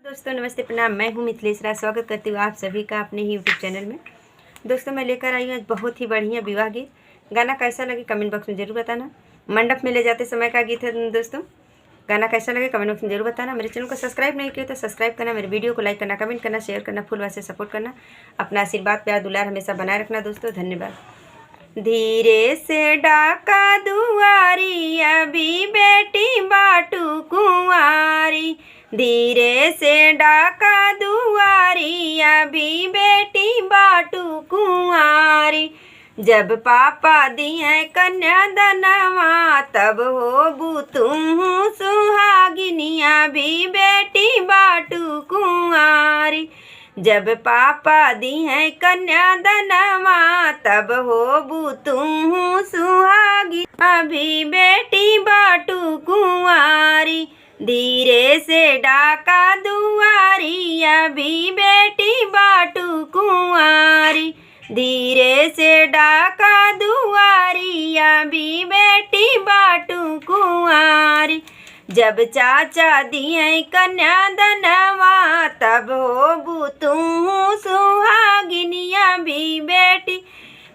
दोस्तों नमस्ते प्रणाम। मैं हूं मिथिलेश राज। स्वागत करती हूँ आप सभी का अपने ही यूट्यूब चैनल में। दोस्तों मैं लेकर आई हूँ आज बहुत ही बढ़िया विवाह गीत। गाना कैसा लगे कमेंट बॉक्स में जरूर बताना। मंडप में ले जाते समय का गीत है दोस्तों। गाना कैसा लगे कमेंट बॉक्स में जरूर बताना। मेरे चैनल को सब्सक्राइब नहीं किया तो सब्सक्राइब करना, मेरे वीडियो को लाइक करना, कमेंट करना, शेयर करना, फुल वैसे सपोर्ट करना। अपना आशीर्वाद प्यार दुलार हमेशा बनाए रखना दोस्तों। धन्यवाद। धीरे से डाका दुआरी अभी बेटी बाटू कुंवारी, धीरे से डाका दुआरी अभी बेटी बाटू कुंवारी। जब पापा दिए कन्यादानवा तब हो तुम सुहागिनिया भी बेटी बाटू कुंवारी। जब पापा दिए कन्यादानवा तब हो तुम सुहागी अभी बेटी बाटू कुंवारी। धीरे से डाका दुआरी अभी बेटी बाटू कुंवारी, धीरे से डाका दुआरी अभी बेटी बाटू कुंवारी। जब चाचा दिए कन्यादानवा तब हो तुम सुहागिनिया भी बेटी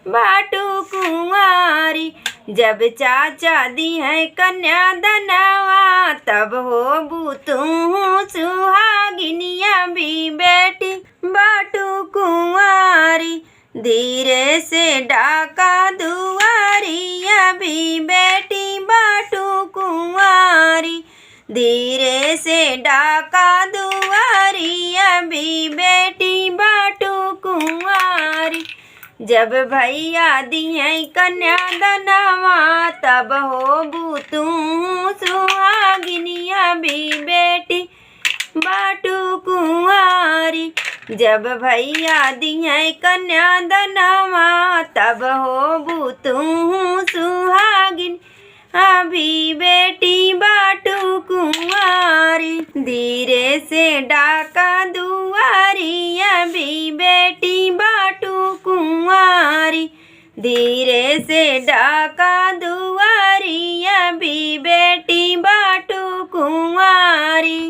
बाटू कुंवारी। जब चाचा दिए कन्यादानवा तब हो तुम सुहागिनिया भी बेटी बाटू कुंवारी। धीरे से डाका दुआरी अभी बेटी बाटू कुंवारी, धीरे से डाका दुआरी अभी बेटी बाटू कुंवारी। जब भैया दिए कन्यादानवा तब हो तुम सुहागिनिया भी बेटी बाटू कुंवारी। जब भैया दिए कन्यादानवा तब हो तुम सुहागिन अभी बेटी बाटू कुंवारी। धीरे से डाका दुआरी अभी बेटी बाटू कुंवारी, धीरे से